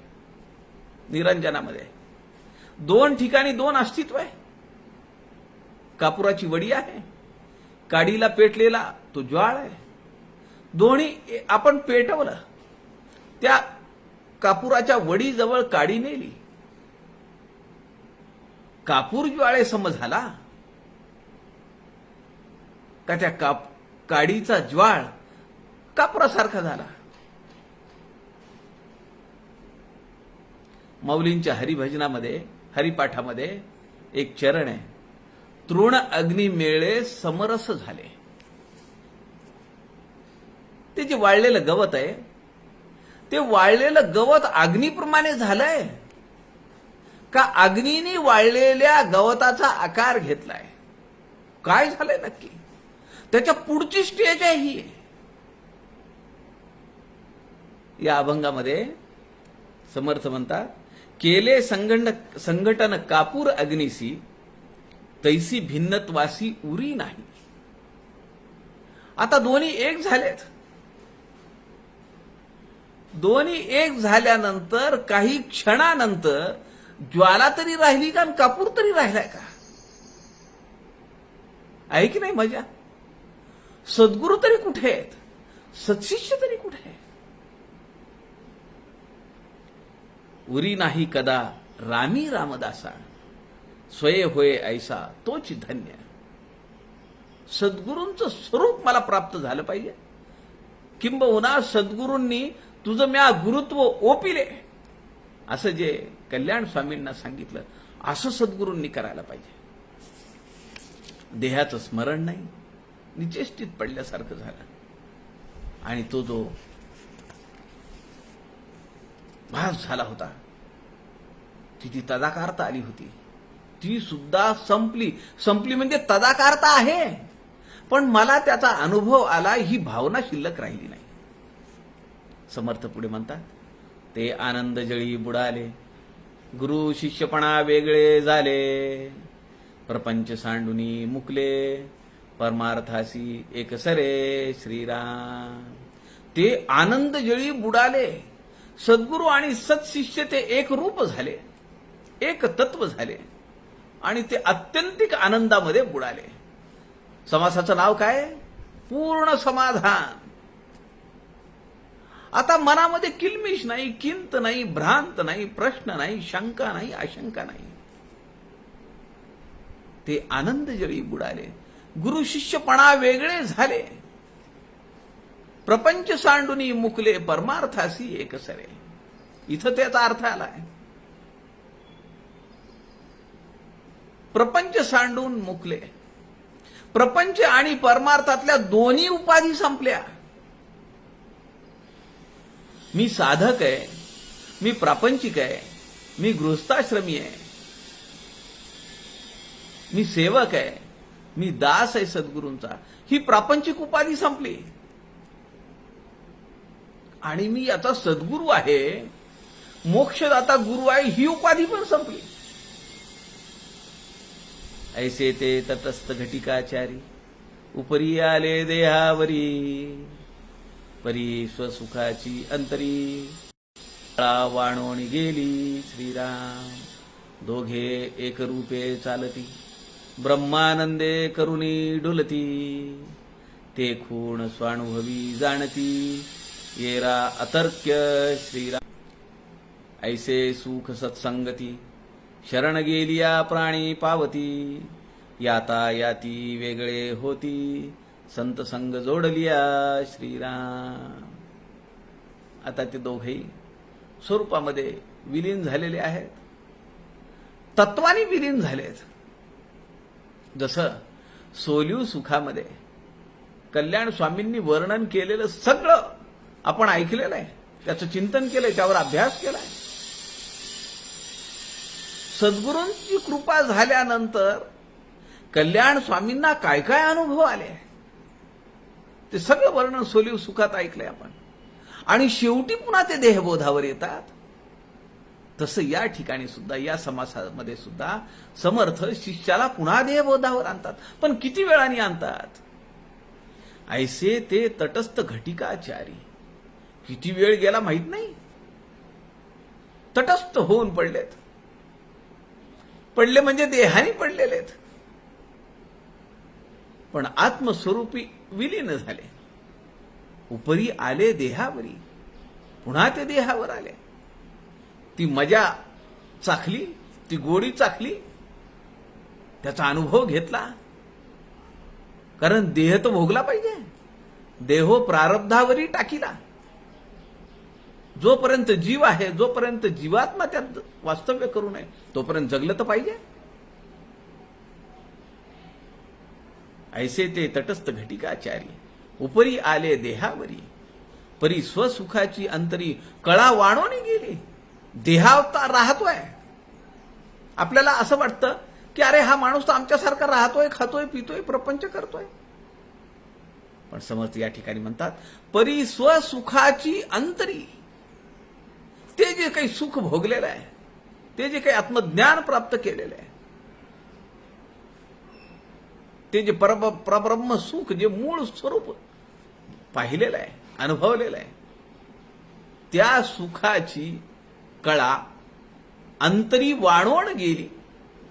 निरंजनामध्ये दोन ठिकाणी दोन अस्तित्व आहे. कापुराची वडी आहे, काडीला पेटलेला तो ज्वाळ आहे. दोन्ही आपण पेटवलं, त्या कापुराच्या वडीजवळ काडी नेली, कापूर ज्वाळे सम झाला का त्या काडीचा ज्वाळ कापुरासारखा झाला. मौलींच्या हरिभजनामध्ये, हरिपाठामध्ये एक चरण आहे, तृण अग्नी मेळे समरस झाले. ते जे वाळलेलं गवत आहे, ते वाळलेलं गवत अग्नीप्रमाणे झालंय का अग्नीने वाळलेल्या गवताचा आकार घेतलाय? काय झालंय नक्की? त्याच्या पुढची स्टेज आहे ही. या अभंगामध्ये समर्थ म्हणतात, केले संघटन कापूर अग्निसी, तैसी भिन्नत्वासी उरी नाही. आता दोन्ही एक झालेत. दोन्ही एक झाल्यानंतर काही क्षणानंतर ज्वाला तरी राहिली का आणि कापूर तरी राहिलाय का? आहे की नाही मजा? सद्गुरू तरी कुठे आहेत? सत्शिष्य तरी कुठे आहे? उरी नाही कदा रामी रामदासा, स्वय होय ऐसा तोच धन्य. सद्गुरूंचं स्वरूप मला प्राप्त झालं पाहिजे, किंबहुना सद्गुरूंनी तुझं म्या गुरुत्व ओपिले असं जे कल्याण स्वामींना सांगितलं, असं सद्गुरूंनी करायला पाहिजे. देहाचं स्मरण नाही, निचेष्टित पडल्यासारखं झालं. आणि तो जो भास झाला होता, ती तदाकारता आली होती, ती सुद्धा संपली म्हणजे तदाकारता आहे, पण मला त्याचा अनुभव आला, ही भावना शिल्लक राहिली नाही. समर्थ पुढे म्हणतात, ते आनंद जळी बुडाले, गुरु शिष्यपणा वेगळे झाले, प्रपंच सांडुनी मुकले, परमार्थासी एकसरे श्रीराम. ते आनंद जळी बुडाले, सद्गुरू आणि सत्शिष्य ते एक रूप झाले, एक तत्व झाले आणि ते आत्यंतिक आनंदामध्ये बुडाले. समासाचं नाव काय? पूर्ण समाधान. आता मनामध्ये किलमिश नाही, किंत नाही, भ्रांत नाही, प्रश्न नाही, शंका नाही, आशंका नाही. ते आनंद जळी बुडाले, गुरु शिष्यपणा वेगळे झाले, प्रपंच सांडुनी मुकले, परमार्थासी एकसरे. इथं त्याचा अर्थ आलाय. प्रपंच सांडून मुकले, प्रपंच आणि परमार्थातल्या दोन्ही उपाधी संपल्या. मी साधक आहे, मी प्रापंचिक आहे, मी गृहस्थाश्रमी आहे, मी सेवक आहे, मी दास आहे सद्गुरूंचा, ही प्रापंचिक उपाधी संपली. आणि मी आता सद्गुरू आहे, मोक्षदाता गुरु आहे, ही उपाधी पण संपली. ऐसे ते तटस्थ घटिकाचारी, उपरी आले देहावरी, परी स्वसुखाची अंतरी, वाणोणी गेली श्रीराम. दोघे एक रूपे चालती, ब्रह्मानंदे करुणी डुलती, ते खूण स्वानुभवी जाणती, येरा अतर्क्य श्रीराम. ऐसे सुख सत्संगती, शरण गेलिया प्राणी पावती, याता याती वेगळे होती, संत संग जोडलिया श्रीराम. आता ते दोघेही स्वरूपामध्ये विलीन झालेले आहेत, तत्वानी विलीन झालेत. जसं सोलिव सुखामध्ये कल्याण स्वामींनी वर्णन केलेलं सगळं आपण ऐकलेलं आहे, त्याचं चिंतन केलंय, त्यावर अभ्यास केलाय. सद्गुरूंची कृपा झाल्यानंतर कल्याण स्वामींना काय काय अनुभव आले ते सगळं वर्णन सोलिव सुखात ऐकलंय आपण. आणि शेवटी पुन्हा ते देहबोधावर येतात. तसं या ठिकाणी सुद्धा, या समासामध्ये सुद्धा समर्थ शिष्याला पुन्हा देहबोधावर आणतात. पण किती वेळाने आणतात? ऐसे ते तटस्थ घटिकाचारी. किती वेळ गेला माहित नाही, तटस्थ होऊन पडलेत. पडले म्हणजे देहाने पडलेले आहेत, पण आत्मस्वरूपी विलीन झाले. उपरी आले देहावरी, पुन्हा ते देहावर आले. ती मजा चाखली, ती गोडी चाखली, त्याचा अनुभव घेतला. कारण देह तर भोगला पाहिजे. देहो प्रारब्धावरी टाकीला. जोपर्यंत जीव आहे, जोपर्यंत जीवात्मा त्यात वास्तव्य करू नये, तोपर्यंत जगलं तर पाहिजे. ऐसे ते तटस्थ घटिकाचारी, उपरी आले देहावरी, परी स्वसुखाची अंतरी कळा वाढवून गेली. देहावता राहतोय. आपल्याला असं वाटतं की अरे हा माणूस तर आमच्यासारखा राहतोय, खातोय, पितोय, प्रपंच करतोय. पण समर्थ या ठिकाणी म्हणतात परी स्वसुखाची अंतरी. ते जे काही सुख भोगलेलं आहे, ते जे काही आत्मज्ञान प्राप्त केलेलं आहे, ते जे परब्रह्म सुख, जे मूळ स्वरूप पाहिलेलं आहे, अनुभवलेलं आहे, त्या सुखाची कळा अंतरी वाढवून गेली.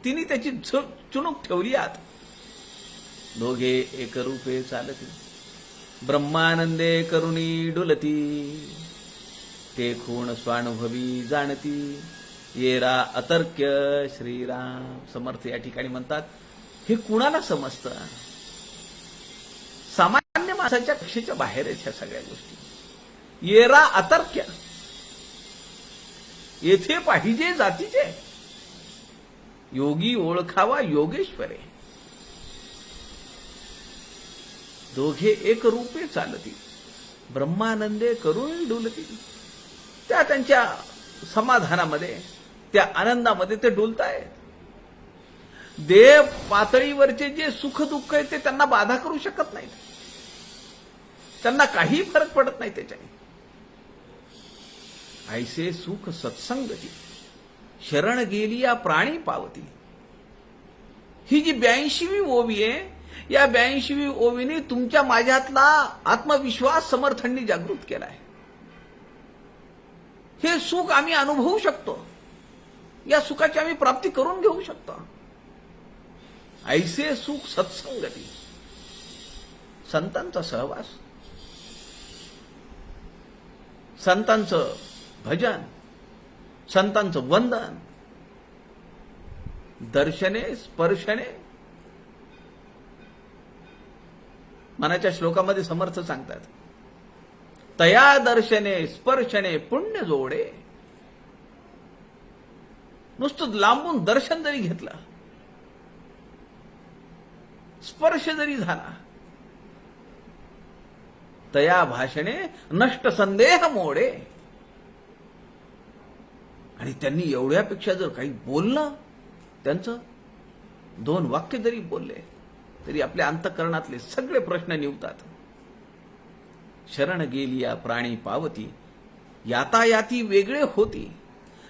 तिने त्याची चुणूक ठेवली आत. दोघे एकरूपे चालती, ब्रह्मानंदे करुणी डुलती, ते खूण स्वानुभवी जाणती, येरा अतर्क्य श्रीराम. समर्थ या ठिकाणी म्हणतात हे कुणाला समजतं? सामान्य माणसाच्या कक्षेच्या बाहेर आहेत ह्या सगळ्या गोष्टी. येरा अतर्क्य, येथे पाहिजे जातीचे. योगी ओळखावा योगेश्वरे. दोघे एक रूपे चालती, ब्रह्मानंदे करुणी डुलती. त्या त्यांच्या समाधानामध्ये, त्या आनंदामध्ये ते डुलतायत. देव पातळीवरचे जे सुख दुःख आहे ते त्यांना बाधा करू शकत नाहीत. त्यांना काही फरक पडत नाही त्याच्याने. ऐसे सुख सत्संगती, शरण गेली या प्राणी पावती. ही जी 82वी ओवी आहे, या 82वी ओवीने तुमच्या माझ्यातला आत्मविश्वास समर्थांनी जागृत केलाय. हे सुख आम्ही अनुभवू शकतो, या सुखाची आम्ही प्राप्ती करून घेऊ शकतो. ऐसे सुख सत्संगती, संतांचा सहवास, संतांचं भजन, संतांचं वंदन, दर्शने स्पर्शने. मनाच्या श्लोकामध्ये समर्थ सांगतात तया दर्शने स्पर्शने पुण्य जोडे. नुसतं लांबून दर्शन जरी घेतलं, स्पर्श जरी झाला, तया भाषणे नष्ट संदेह मोडे. आणि त्यांनी एवढ्यापेक्षा जर काही बोललं, त्यांचं 2 वाक्य जरी बोलले तरी आपल्या अंतःकरणातले सगळे प्रश्न निवतात. शरण गेली या प्राणी पावती, यातायाती वेगळे होती.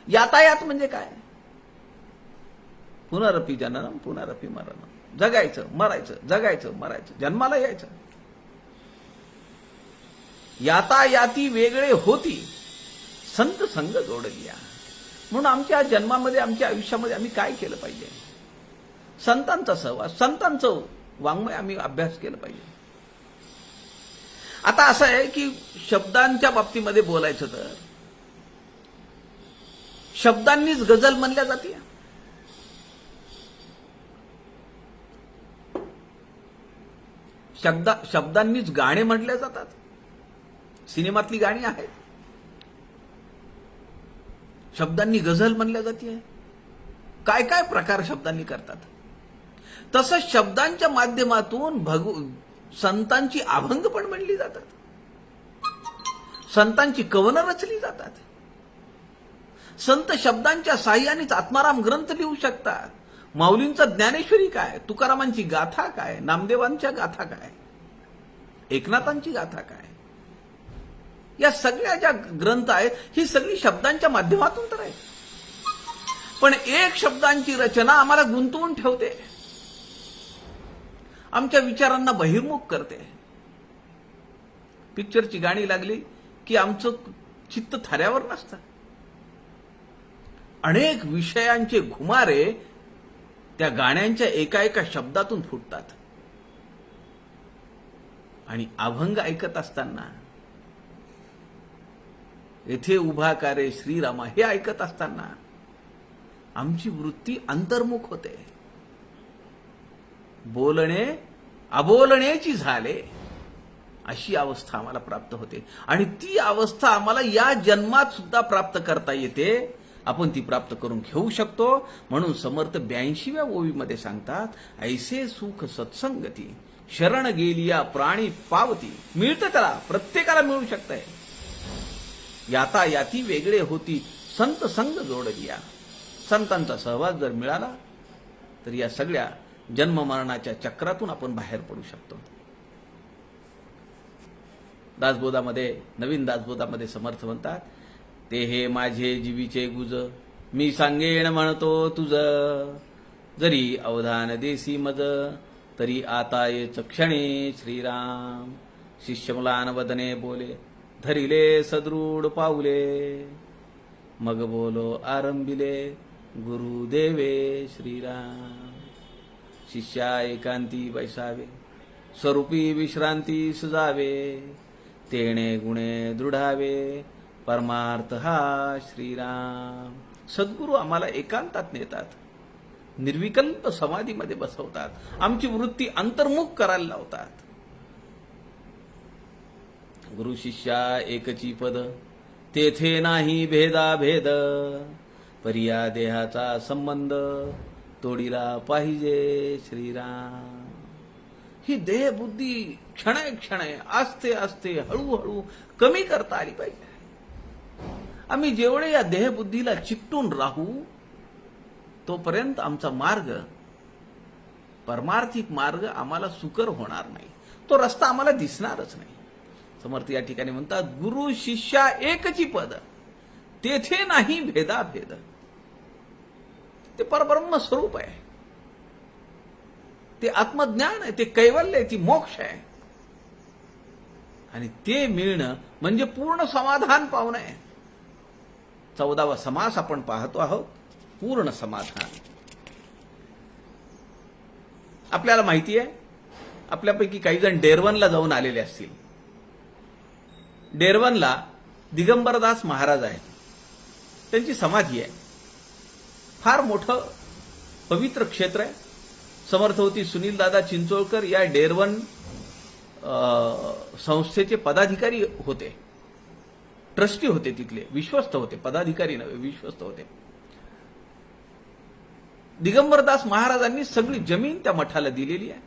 यातायात म्हणजे काय? पुनरपी जननम पुनरपी मरणम. जगायचं मरायचं, जगायचं मरायचं, जन्माला यायचं. यातायाती वेगळे होती, संत संग जोडलिया. म्हणून आमच्या जन्मामध्ये, आमच्या आयुष्यामध्ये आम्ही काय केलं पाहिजे? संतांचा सहवास, संतांचं वाङ्मय आम्ही अभ्यास केला पाहिजे. आता असं आहे की शब्दांच्या बाबतीमध्ये बोलायचं तर शब्दांनीच गझल म्हणल्या जाते. शब्दांनीच गाणे म्हटल्या जातात. सिनेमातली गाणी आहेत, शब्दांनी गझल म्हणल्या जाते. काय काय प्रकार शब्दांनी करतात. तसंच शब्दांच्या माध्यमातून संतांची अभंग पण म्हणली जातात, संतांची कवनं रचली जातात. संत शब्दांच्या साह्यानेच आत्माराम ग्रंथ लिहू शकतात. माऊलींचा ज्ञानेश्वरी काय, तुकारामांची गाथा काय, नामदेवांच्या गाथा काय, एकनाथांची गाथा काय, या सगळ्या ज्या ग्रंथ आहेत ही सगळी शब्दांच्या माध्यमातून तर आहे. पण एक शब्दांची रचना आम्हाला गुंतवून ठेवते, आमच्या विचारांना बहिर्मुख करते. पिक्चरची गाणी लागली की आमचं चित्त थाऱ्यावर नसतं. अनेक विषयांचे घुमारे त्या गाण्यांच्या एका एका शब्दातून फुटतात. आणि अभंग ऐकत असताना येथे उभा का रे श्रीरामा, हे ऐकत असताना आमची वृत्ती अंतर्मुख होते. बोलणे अबोलण्याची झाले, अशी अवस्था आम्हाला प्राप्त होते. आणि ती अवस्था आम्हाला या जन्मात सुद्धा प्राप्त करता येते. आपण ती प्राप्त करून घेऊ शकतो. म्हणून समर्थ 82व्या ओवीमध्ये सांगतात, ऐसे सुख सत्संगती शरण गेलिया प्राणी पावती. मिळतं त्याला, प्रत्येकाला मिळू शकतंय. याता याती वेगळे होती संत संग जोडलिया. संतांचा सहवास जर मिळाला तर या सगळ्या जन्म मरणाच्या चक्रातून आपण बाहेर पडू शकतो. दासबोधामध्ये, नवीन दासबोधामध्ये समर्थ म्हणतात, ते हे माझे जीवीचे गुज, मी सांगेन म्हणतो तुझ, जरी अवधान देसी मज, तरी आता येच क्षणे श्रीराम. शिष्यमुलान वदने बोले, धरिले सदृढ पाऊले, मग बोलो आरंभिले, गुरुदेवे श्रीराम. शिष्या एकांती बैसावे, स्वरूपी विश्रांती सुजावे, तेणे गुणे दृढावे, परमार्थ हा श्रीराम. सद्गुरू आम्हाला एकांतात नेतात, निर्विकल्प समाधीमध्ये बसवतात, आमची वृत्ती अंतर्मुख करायला लावतात. गुरु शिष्या एकची पद, तेथे नाही भेदाभेद, परिया देहाचा संबंध, तोडीला पाहिजे श्रीराम. ही देह बुद्धी क्षणे आस्ते आस्ते हळूहळू कमी करता आली पाहिजे. आम्ही जेवढे या देहबुद्धीला चिकटून राहू तोपर्यंत आमचा मार्ग, परमार्थिक मार्ग आम्हाला सुकर होणार नाही. तो रस्ता आम्हाला दिसणारच नाही. समर्थ या ठिकाणी म्हणतात, गुरु शिष्या एकची पद, तेथे नाही भेदाभेद. ते परब्रह्म स्वरूप आहे, ते आत्मज्ञान आहे, ते कैवल्य आहे, ती मोक्ष आहे. आणि ते मिळणं म्हणजे पूर्ण समाधान पावणं आहे. 14वा समास आपण पाहतो आहोत, पूर्ण समाधान. आपल्याला माहिती आहे, आपल्यापैकी काही जण डेरवनला जाऊन आलेले असतील. डेरवनला दिगंबरदास महाराज आहेत, त्यांची समाधी आहे. फार मोठं पवित्र क्षेत्र आहे. समर्थ होती सुनील दादा चिंचोळकर या डेरवन संस्थेचे पदाधिकारी होते, ट्रस्टी होते, तिथले विश्वस्त होते, पदाधिकारी नव्हे, विश्वस्त होते. दिगंबरदास महाराजांनी सगळी जमीन त्या मठाला दिलेली आहे.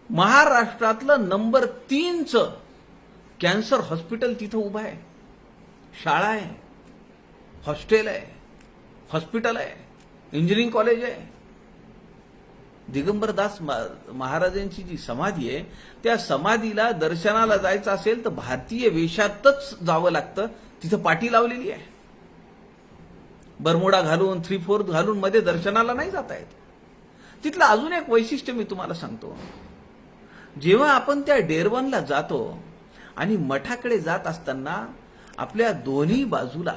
महाराष्ट्रातलं नंबर 3चं कॅन्सर हॉस्पिटल तिथं उभं आहे. शाळा आहे, हॉस्टेल आहे, हॉस्पिटल आहे, इंजिनिअरिंग कॉलेज आहे. दिगंबरदास महाराजांची जी समाधी आहे, त्या समाधीला दर्शनाला जायचं असेल तर भारतीय वेशातच जावं लागतं. तिथं पाटी लावलेली आहे. बरमुडा घालून, 3/4 घालून मध्ये दर्शनाला नाही जाता येत. तिथलं अजून एक वैशिष्ट्य मी तुम्हाला सांगतो. जेव्हा आपण त्या डेरवनला जातो आणि मठाकडे जात असताना आपल्या दोन्ही बाजूला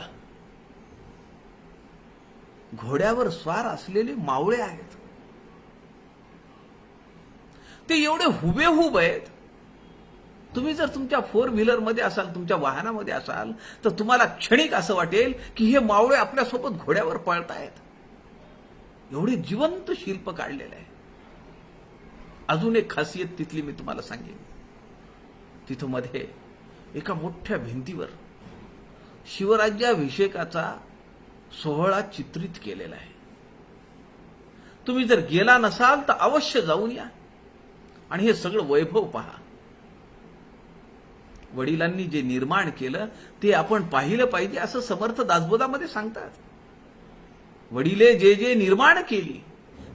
घोड्यावर स्वार असलेले मावळे आहेत. ते एवढे हुबेहूब आहेत. तुम्ही जर तुमच्या 4 व्हीलरमध्ये असाल, तुमच्या वाहनामध्ये असाल, तर तुम्हाला क्षणिक असं वाटेल की हे मावळे आपल्यासोबत घोड्यावर पळतायत. एवढे जिवंत शिल्प काढलेलं आहे. अजून एक खासियत तिथली मी तुम्हाला सांगेन. तिथं मध्ये एका मोठ्या भिंतीवर शिवराज्याभिषेकाचा सोहळा चित्रित केलेला आहे. तुम्ही जर गेला नसाल तर अवश्य जाऊन या आणि हे सगळं वैभव पहा. वडिलांनी जे निर्माण केलं ते आपण पाहिलं पाहिजे असं समर्थ दासबोधामध्ये सांगतात. वडिले जे जे निर्माण केली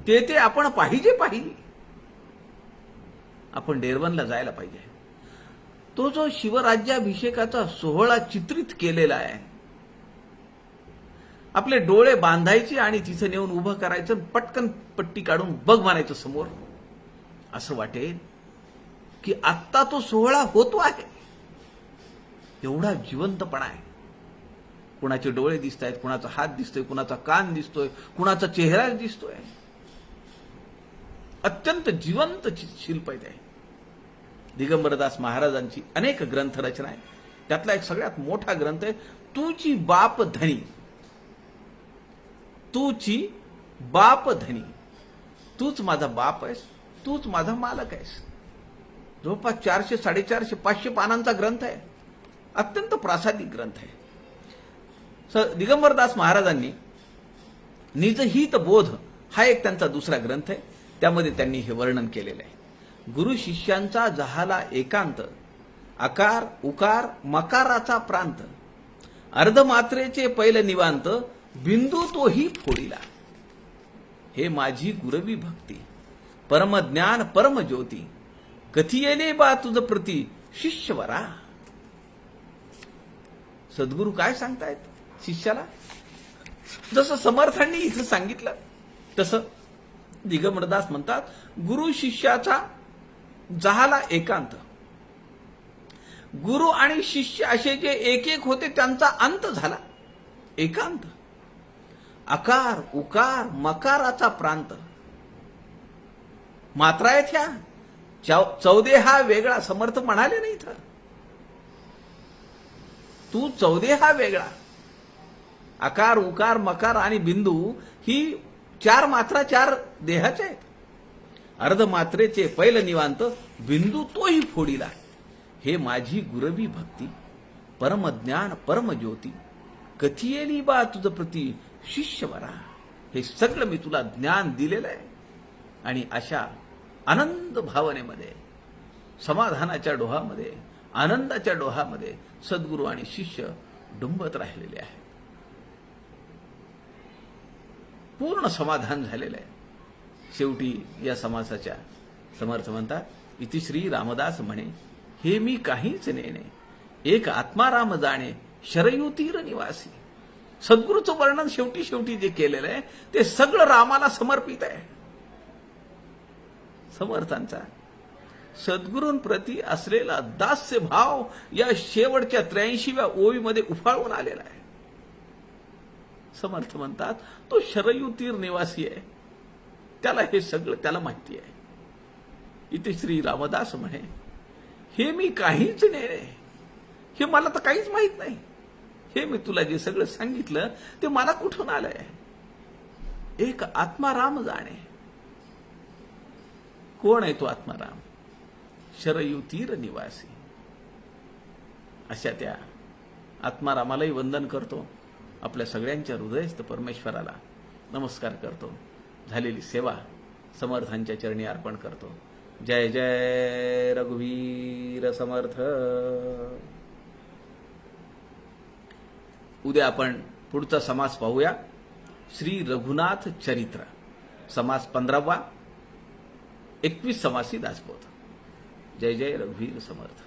ते आपण पाहिली. आपण डेरवनला जायला पाहिजे. तो जो शिवराज्याभिषेकाचा सोहळा चित्रित केलेला आहे, आपले डोळे बांधायचे आणि तिथं नेऊन उभं करायचं, पटकन पट्टी काढून बघ म्हणायचं समोर. असं वाटेल की आत्ता तो सोहळा होतो आहे. एवढा जिवंतपणा आहे. कुणाचे डोळे दिसत आहेत, कुणाचा हात दिसतोय, कुणाचा कान दिसतोय, कुणाचा चेहरा दिसतोय. अत्यंत जिवंत शिल्प आहे. दिगंबरदास महाराजांची अनेक ग्रंथ रचना आहे. त्यातला एक सगळ्यात मोठा ग्रंथ आहे तूची बाप धनी. तूची बाप धनी. तूच माझा बाप आहेस, तूच माझा मालक आहेस. जवळपास 400, 450, 500 पानांचा ग्रंथ आहे. अत्यंत प्रासादिक ग्रंथ आहे. दिगंबरदास महाराजांनी निजहित बोध हा एक त्यांचा दुसरा ग्रंथ आहे. त्यामध्ये त्यांनी हे वर्णन केलेलं आहे. गुरु शिष्यांचा जहाला एकांत, आकार उकार मकाराचा प्रांत, अर्धमात्रेचे पैल निवांत, बिंदू तोही फोडीला. हे माझी गुरवी भक्ती, परमज्ञान परमज्योती, कथियेले बा तुझ प्रती शिष्यवरा. सद्गुरू काय सांगतायत शिष्याला? जसं समर्थांनी इथं सांगितलं तसं दिगंबरदास म्हणतात, गुरु शिष्याचा जहाला एकांत. गुरु आणि शिष्य असे जे एक एक होते त्यांचा अंत झाला, एकांत. आकार उकार मकाराचा प्रांत. मात्रा आहेत ह्या, चौदे हा वेगळा. समर्थ म्हणाले नाही इथं, तू चौदे हा वेगळा. आकार उकार मकार आणि बिंदू ही 4 मात्रा 4 देहाच्या आहेत. अर्धमात्रेचे पैल निवांत, बिंदू तोही फोडीला. हे माझी गुरवी भक्ती, परमज्ञान परमज्योती, कथियेली बा तुझ प्रती शिष्यवरा. हे सगळं मी तुला ज्ञान दिलेलं आहे. आणि अशा आनंद भावनेमध्ये, समाधानाच्या डोहामध्ये, आनंदाच्या डोहामध्ये सद्गुरू आणि शिष्य डुंबत राहिलेले आहेत. पूर्ण समाधान झालेलं आहे. शेवटी या समासाच्या समर्थ म्हणतात, इति श्री रामदास म्हणे, हे मी काहीच नेणे, एक आत्माराम जाणे, शरयू तीर निवासी. सद्गुरूचं वर्णन शेवटी शेवटी जे केलेलं आहे ते सगळं रामाला समर्पित आहे. समर्थांचा सद्गुरूंप्रती असलेला दास्य भाव या शेवटच्या 83व्या ओवीमध्ये उफाळून आलेला आहे. समर्थ म्हणतात, तो शरयू तीर निवासी आहे, त्याला हे सगळं त्याला माहिती आहे. इथे श्री रामदास म्हणे, हे मी काहीच नेणे, हे मला तर काहीच माहित नाही. हे मी तुला जे सगळं सांगितलं ते मला कुठून आलंय. एक आत्माराम जाणे. कोण आहे तो आत्माराम? शरयू तीर निवासी. अशा त्या आत्मारामालाही वंदन करतो. आपल्या सगळ्यांच्या हृदयस्थ परमेश्वराला नमस्कार करतो. झालेली सेवा समर्थांच्या चरणी अर्पण करतो. जय जय रघुवीर समर्थ. उद्या आपण पुढचा समास पाहूया. श्री रघुनाथ चरित्र, समास 15वा, 21 समासी दासबोध. जय जय रघुवीर समर्थ.